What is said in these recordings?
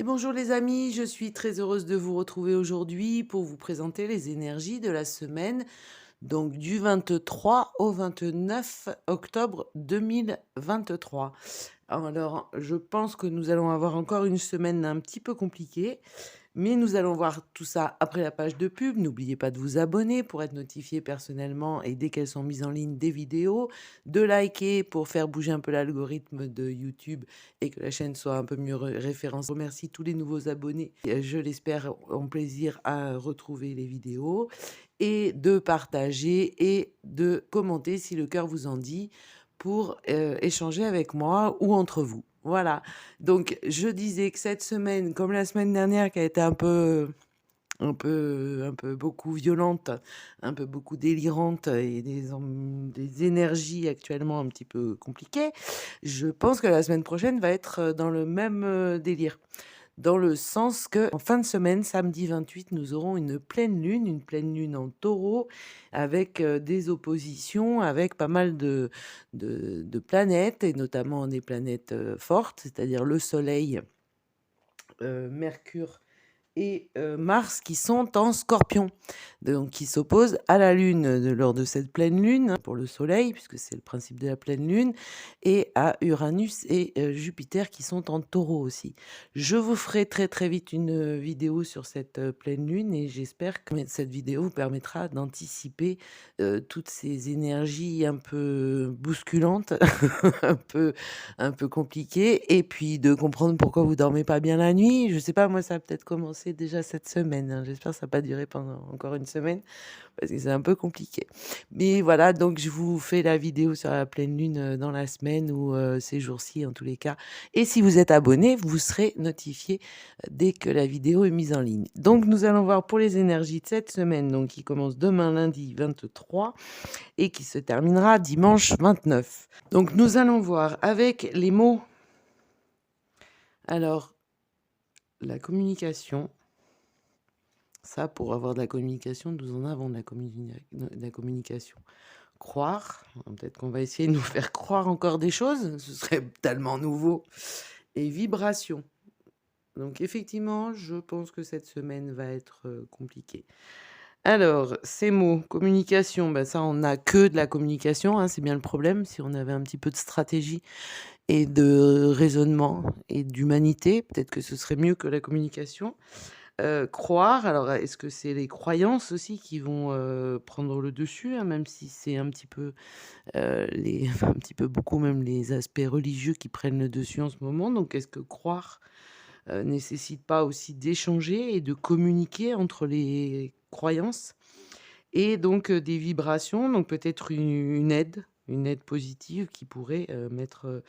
Et bonjour les amis, je suis très heureuse de vous retrouver aujourd'hui pour vous présenter les énergies de la semaine, donc du 23 au 29 octobre 2023. Alors, je pense que nous allons avoir encore une semaine un petit peu compliquée, mais nous allons voir tout ça après la page de pub. N'oubliez pas de vous abonner pour être notifié personnellement et dès qu'elles sont mises en ligne des vidéos, de liker pour faire bouger un peu l'algorithme de YouTube et que la chaîne soit un peu mieux référencée. Je remercie tous les nouveaux abonnés. Je l'espère ont plaisir à retrouver les vidéos et de partager et de commenter si le cœur vous en dit pour échanger avec moi ou entre vous. Voilà. Donc, je disais que cette semaine, comme la semaine dernière, qui a été un peu beaucoup violente, un peu beaucoup délirante et des énergies actuellement un petit peu compliquées, je pense que la semaine prochaine va être dans le même délire. Dans le sens que en fin de semaine, samedi 28, nous aurons une pleine lune en taureau, avec des oppositions, avec pas mal de planètes, et notamment des planètes fortes, c'est-à-dire le Soleil, Mercure et Mars qui sont en Scorpion, donc qui s'opposent à la Lune lors de cette pleine Lune, hein, pour le Soleil, puisque c'est le principe de la pleine Lune, et à Uranus et Jupiter qui sont en Taureau aussi. Je vous ferai très très vite une vidéo sur cette pleine Lune et j'espère que cette vidéo vous permettra d'anticiper toutes ces énergies un peu bousculantes, un peu un peu compliquées, et puis de comprendre pourquoi vous dormez pas bien la nuit. Je sais pas, moi ça a peut-être commencé déjà cette semaine, hein. J'espère que ça va pas durer pendant encore une semaine parce que c'est un peu compliqué. Mais voilà, donc je vous fais la vidéo sur la pleine lune dans la semaine ou ces jours-ci en tous les cas. Et si vous êtes abonné, vous serez notifié dès que la vidéo est mise en ligne. Donc nous allons voir pour les énergies de cette semaine, donc qui commence demain lundi 23 et qui se terminera dimanche 29. Donc nous allons voir avec les mots. Alors, la communication, ça, pour avoir de la communication, nous en avons de la communication. Croire, peut-être qu'on va essayer de nous faire croire encore des choses, ce serait tellement nouveau. Et vibration. Donc effectivement, je pense que cette semaine va être compliquée. Alors, ces mots, communication, ben ça, on n'a que de la communication, hein, c'est bien le problème. Si on avait un petit peu de stratégie et de raisonnement et d'humanité, peut-être que ce serait mieux que la communication. Croire, alors est-ce que c'est les croyances aussi qui vont prendre le dessus, hein, même si c'est un petit peu un petit peu beaucoup même les aspects religieux qui prennent le dessus en ce moment. Donc est-ce que croire nécessite pas aussi d'échanger et de communiquer entre les croyances et donc des vibrations, donc peut-être une aide positive qui pourrait mettre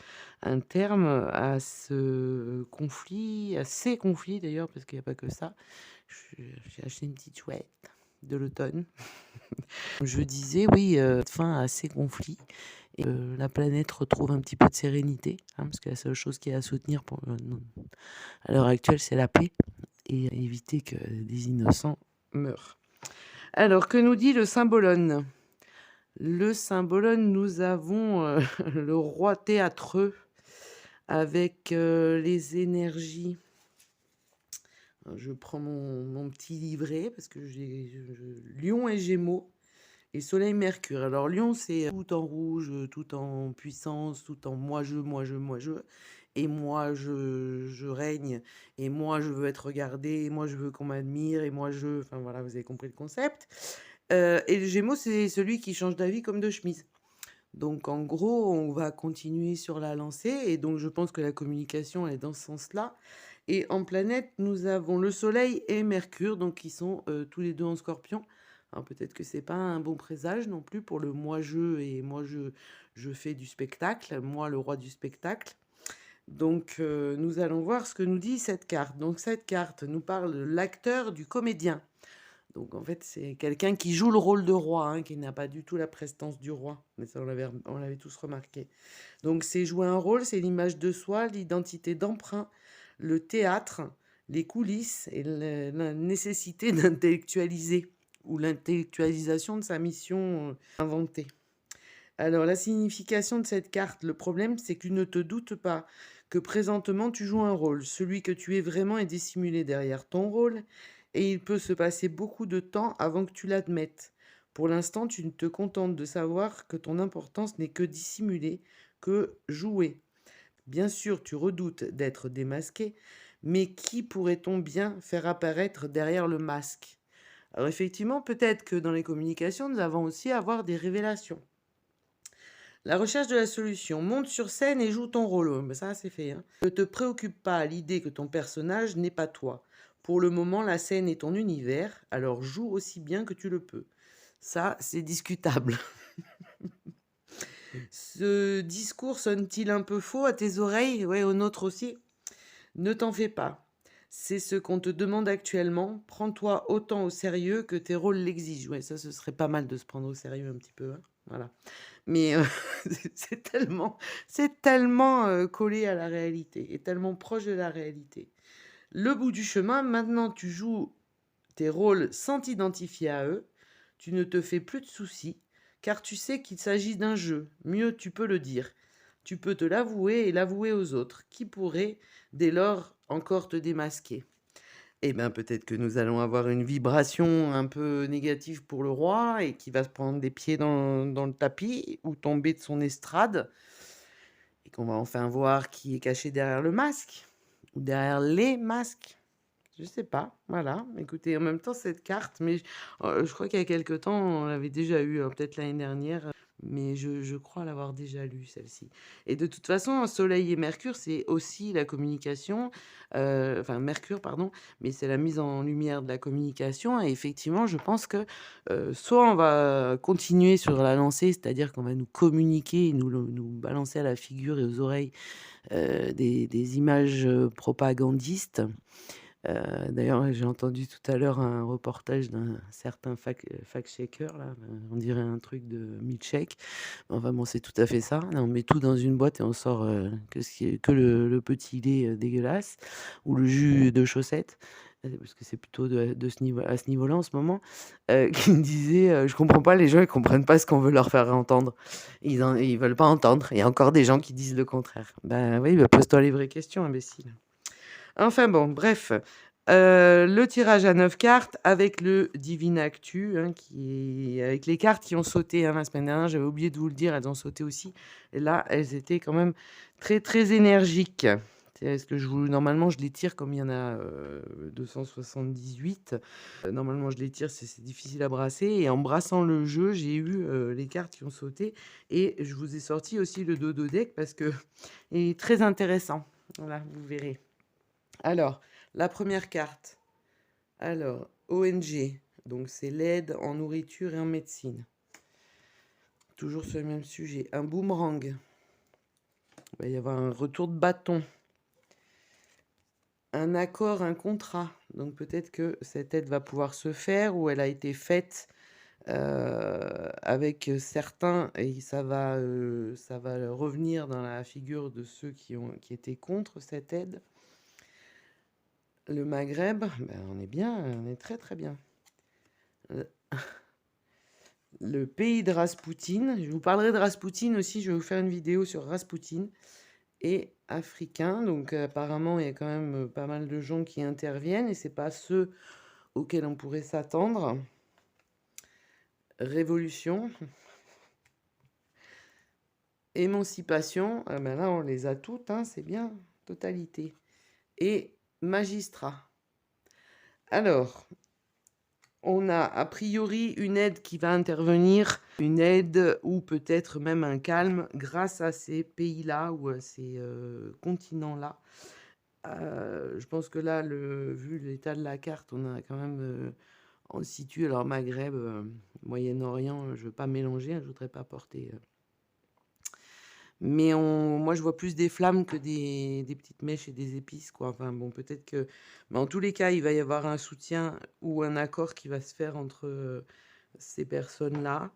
un terme à ce conflit, à ces conflits d'ailleurs, parce qu'il n'y a pas que ça. J'ai acheté une petite chouette de l'automne. Je disais, oui, fin à ces conflits et la planète retrouve un petit peu de sérénité, hein, parce que la seule chose qui est à soutenir à l'heure actuelle, c'est la paix et éviter que des innocents meurent. Alors, que nous dit le symbolone? Le symbolone, nous avons le roi théâtreux avec les énergies. Je prends mon petit livret parce que j'ai Lion et Gémeaux et Soleil Mercure. Alors Lion, c'est tout en rouge, tout en puissance, tout en moi je, moi je, moi je. Et moi je règne, et moi je veux être regardé, et moi je veux qu'on m'admire, et moi je. Enfin voilà, vous avez compris le concept. Et le Gémeaux, c'est celui qui change d'avis comme de chemise. Donc en gros, on va continuer sur la lancée, et donc je pense que la communication est dans ce sens-là. Et en planète, nous avons le Soleil et Mercure, donc qui sont tous les deux en Scorpion. Alors peut-être que c'est pas un bon présage non plus pour le moi-je, et moi je fais du spectacle, moi le roi du spectacle. Donc nous allons voir ce que nous dit cette carte. Donc cette carte nous parle de l'acteur, du comédien. Donc en fait, c'est quelqu'un qui joue le rôle de roi, hein, qui n'a pas du tout la prestance du roi. Mais ça, on l'avait tous remarqué. Donc c'est jouer un rôle, c'est l'image de soi, l'identité d'emprunt, le théâtre, les coulisses et la nécessité d'intellectualiser ou l'intellectualisation de sa mission inventée. Alors la signification de cette carte, le problème, c'est que tu ne te doutes pas que présentement tu joues un rôle. Celui que tu es vraiment est dissimulé derrière ton rôle et il peut se passer beaucoup de temps avant que tu l'admettes. Pour l'instant, tu ne te contentes de savoir que ton importance n'est que dissimulée, que jouer. Bien sûr, tu redoutes d'être démasqué, mais qui pourrait-on bien faire apparaître derrière le masque? Alors effectivement, peut-être que dans les communications, nous avons aussi à avoir des révélations. La recherche de la solution. Monte sur scène et joue ton rôle. Ouais, mais ça, c'est fait, hein. Ne te préoccupe pas à l'idée que ton personnage n'est pas toi. Pour le moment, la scène est ton univers, alors joue aussi bien que tu le peux. Ça, c'est discutable. Ce discours sonne-t-il un peu faux à tes oreilles? Ouais, aux nôtres aussi. Ne t'en fais pas. C'est ce qu'on te demande actuellement. Prends-toi autant au sérieux que tes rôles l'exigent. Ouais, ça, ce serait pas mal de se prendre au sérieux un petit peu, hein. Voilà. Mais c'est tellement collé à la réalité et tellement proche de la réalité. Le bout du chemin, maintenant tu joues tes rôles sans t'identifier à eux. Tu ne te fais plus de soucis, car tu sais qu'il s'agit d'un jeu. Mieux, tu peux le dire. Tu peux te l'avouer et l'avouer aux autres, qui pourraient, dès lors, encore te démasquer. Eh bien, peut-être que nous allons avoir une vibration un peu négative pour le roi et qui va se prendre des pieds dans le tapis ou tomber de son estrade et qu'on va enfin voir qui est caché derrière le masque ou derrière les masques. Je sais pas, voilà. Écoutez, en même temps, cette carte, mais je crois qu'il y a quelque temps, on l'avait déjà eu, peut-être l'année dernière, mais je crois l'avoir déjà lue, celle-ci. Et de toute façon, Soleil et Mercure, c'est aussi la communication, enfin Mercure, pardon, mais c'est la mise en lumière de la communication. Et effectivement, je pense que soit on va continuer sur la lancée, c'est-à-dire qu'on va nous communiquer, et nous balancer à la figure et aux oreilles des images propagandistes. D'ailleurs, j'ai entendu tout à l'heure un reportage d'un certain fact-checker, là, on dirait un truc de milkshake. Enfin bon, c'est tout à fait ça. On met tout dans une boîte et on sort que le petit lait dégueulasse ou le jus de chaussettes. Parce que c'est plutôt de ce niveau, à ce niveau-là en ce moment, qui me disait je comprends pas, les gens ils comprennent pas ce qu'on veut leur faire entendre. Ils veulent pas entendre. Il y a encore des gens qui disent le contraire. Ben oui, bah, pose-toi les vraies questions, imbécile. Enfin bon, bref, le tirage à 9 cartes avec le Divinactu, hein, avec les cartes qui ont sauté, hein, la semaine dernière. J'avais oublié de vous le dire, elles ont sauté aussi et là, elles étaient quand même très, très énergiques. C'est ce que normalement, je les tire comme il y en a 278. Normalement, je les tire, c'est difficile à brasser et en brassant le jeu, j'ai eu les cartes qui ont sauté et je vous ai sorti aussi le dodo deck parce qu'il est très intéressant. Voilà, vous verrez. Alors, la première carte. Alors, ONG. Donc, c'est l'aide en nourriture et en médecine. Toujours sur le même sujet. Un boomerang. Il va y avoir un retour de bâton. Un accord, un contrat. Donc, peut-être que cette aide va pouvoir se faire ou elle a été faite avec certains et ça va revenir dans la figure de ceux qui étaient contre cette aide. Le Maghreb, ben on est bien, on est très très bien. Le pays de Raspoutine, je vous parlerai de Raspoutine aussi, je vais vous faire une vidéo sur Raspoutine et africain. Donc apparemment, il y a quand même pas mal de gens qui interviennent et c'est pas ceux auxquels on pourrait s'attendre. Révolution. Émancipation, ah ben là on les a toutes, hein, c'est bien, totalité. Et magistrat. Alors, on a a priori une aide qui va intervenir, une aide ou peut-être même un calme grâce à ces pays-là ou à ces continents-là. Je pense que là, vu l'état de la carte, on a quand même, on se situe, alors Maghreb, Moyen-Orient, je ne veux pas mélanger, hein, je ne voudrais pas porter... Mais moi, je vois plus des flammes que des petites mèches et des épices, quoi. Enfin bon, peut-être que... Mais en tous les cas, il va y avoir un soutien ou un accord qui va se faire entre ces personnes-là,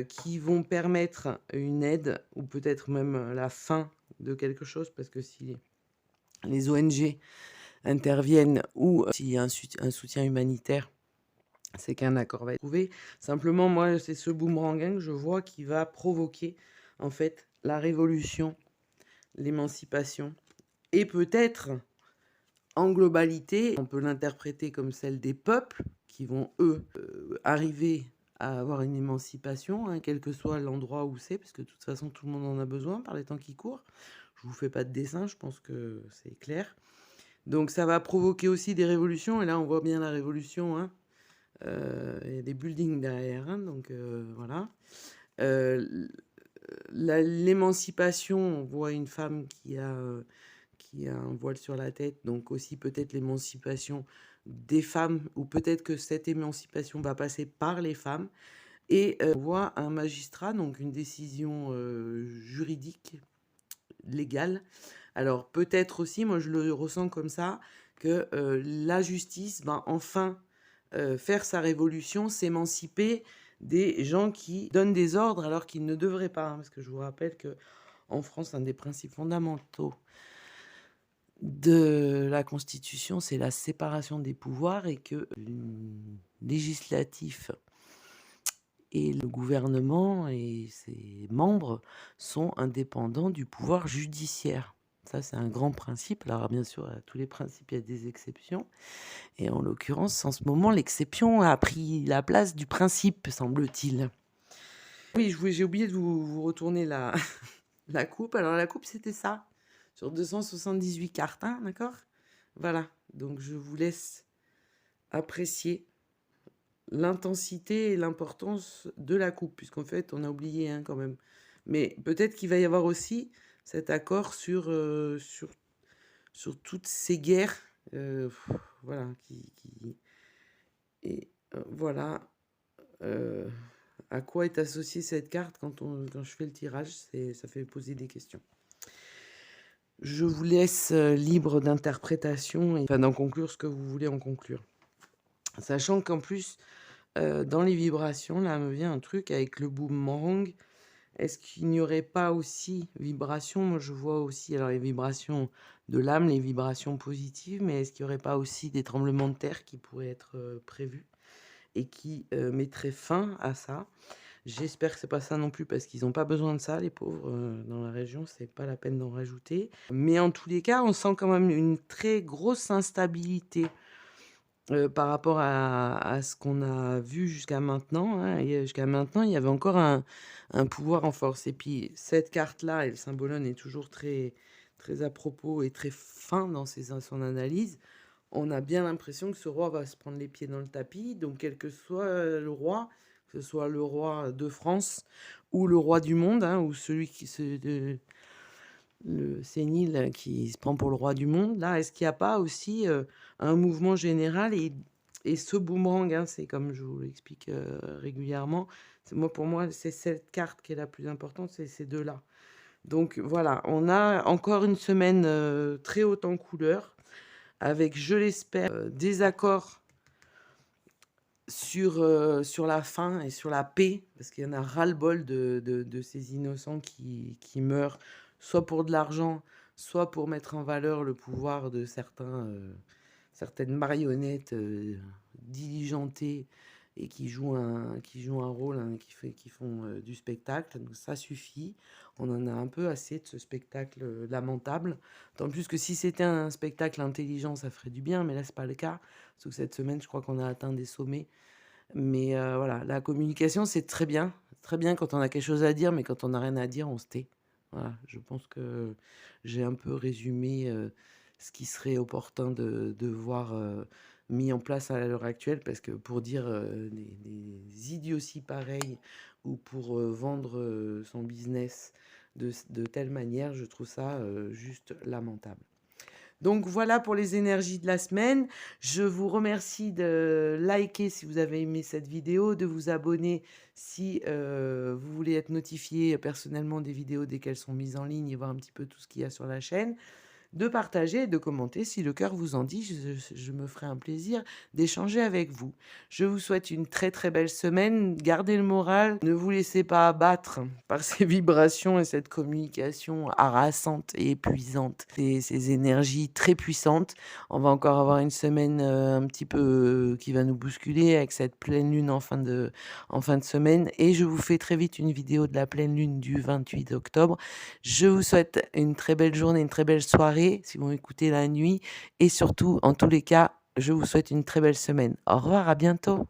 qui vont permettre une aide ou peut-être même la fin de quelque chose, parce que si les ONG interviennent ou s'il y a un soutien humanitaire, c'est qu'un accord va être trouvé. Simplement, moi, c'est ce boomerang que je vois qui va provoquer, en fait, la révolution, l'émancipation et peut-être, en globalité, on peut l'interpréter comme celle des peuples qui vont, eux, arriver à avoir une émancipation, hein, quel que soit l'endroit où c'est, parce que de toute façon, tout le monde en a besoin par les temps qui courent. Je vous fais pas de dessin, je pense que c'est clair. Donc ça va provoquer aussi des révolutions, et là, on voit bien la révolution, hein. Il y a des buildings derrière, hein, donc voilà. L'émancipation, on voit une femme qui a un voile sur la tête, donc aussi peut-être l'émancipation des femmes, ou peut-être que cette émancipation va passer par les femmes. Et on voit un magistrat, donc une décision juridique, légale. Alors peut-être aussi, moi je le ressens comme ça, que la justice va enfin faire sa révolution, s'émanciper des gens qui donnent des ordres alors qu'ils ne devraient pas, hein, parce que je vous rappelle que en France, un des principes fondamentaux de la Constitution, c'est la séparation des pouvoirs, et que le législatif et le gouvernement et ses membres sont indépendants du pouvoir judiciaire. Ça, c'est un grand principe. Alors, bien sûr, à tous les principes, il y a des exceptions. Et en l'occurrence, en ce moment, l'exception a pris la place du principe, semble-t-il. Oui, j'ai oublié de vous retourner la, la coupe. Alors, la coupe, c'était ça, sur 278 cartes, hein, d'accord? Voilà, donc je vous laisse apprécier l'intensité et l'importance de la coupe, puisqu'en fait, on a oublié, hein, quand même. Mais peut-être qu'il va y avoir aussi cet accord sur toutes ces guerres, voilà, et voilà à quoi est associée cette carte quand je fais le tirage, ça fait poser des questions. Je vous laisse libre d'interprétation, et enfin, d'en conclure ce que vous voulez en conclure. Sachant qu'en plus, dans les vibrations, là me vient un truc avec le boomerang. Est-ce qu'il n'y aurait pas aussi vibration? Moi, je vois aussi, alors les vibrations de l'âme, les vibrations positives, mais est-ce qu'il n'y aurait pas aussi des tremblements de terre qui pourraient être prévus et qui mettraient fin à ça? J'espère que c'est pas ça non plus, parce qu'ils n'ont pas besoin de ça, les pauvres, dans la région, c'est pas la peine d'en rajouter. Mais en tous les cas, on sent quand même une très grosse instabilité par rapport à ce qu'on a vu jusqu'à maintenant, hein. Et jusqu'à maintenant, il y avait encore un pouvoir en force. Et puis cette carte-là, et le symbolone est toujours très, très à propos et très fin dans son analyse. On a bien l'impression que ce roi va se prendre les pieds dans le tapis. Donc quel que soit le roi, que ce soit le roi de France ou le roi du monde, hein, ou celui le sénile qui se prend pour le roi du monde, là, est-ce qu'il n'y a pas aussi un mouvement général, et ce boomerang, hein, c'est comme je vous l'explique régulièrement, pour moi, c'est cette carte qui est la plus importante, c'est ces deux-là. Donc voilà, on a encore une semaine très haute en couleurs, avec, je l'espère, des accords sur la fin et sur la paix, parce qu'il y en a ras-le-bol de ces innocents qui meurent, soit pour de l'argent, soit pour mettre en valeur le pouvoir de certaines marionnettes diligentées, et qui jouent un rôle, hein, qui font du spectacle. Donc ça suffit. On en a un peu assez de ce spectacle lamentable. Tant plus que si c'était un spectacle intelligent, ça ferait du bien, mais là, c'est pas le cas. Sauf que cette semaine, je crois qu'on a atteint des sommets. Mais voilà, la communication, c'est très bien quand on a quelque chose à dire, mais quand on n'a rien à dire, on se tait. Voilà, je pense que j'ai un peu résumé ce qui serait opportun de voir mis en place à l'heure actuelle, parce que pour dire des idioties pareilles, ou pour vendre son business de telle manière, je trouve ça juste lamentable. Donc voilà pour les énergies de la semaine. Je vous remercie de liker si vous avez aimé cette vidéo, de vous abonner si vous voulez être notifié personnellement des vidéos dès qu'elles sont mises en ligne, et voir un petit peu tout ce qu'il y a sur la chaîne, de partager et de commenter si le cœur vous en dit. Je me ferai un plaisir d'échanger avec vous. Je vous souhaite une très très belle semaine. Gardez le moral. Ne vous laissez pas abattre par ces vibrations et cette communication harassante et épuisante. Ces énergies très puissantes. On va encore avoir une semaine un petit peu qui va nous bousculer, avec cette pleine lune en fin de semaine. Et je vous fais très vite une vidéo de la pleine lune du 28 octobre. Je vous souhaite une très belle journée, une très belle soirée. soirée si vous m'écoutez la nuit et surtout, en tous les cas, je vous souhaite une très belle semaine. Au revoir, à bientôt.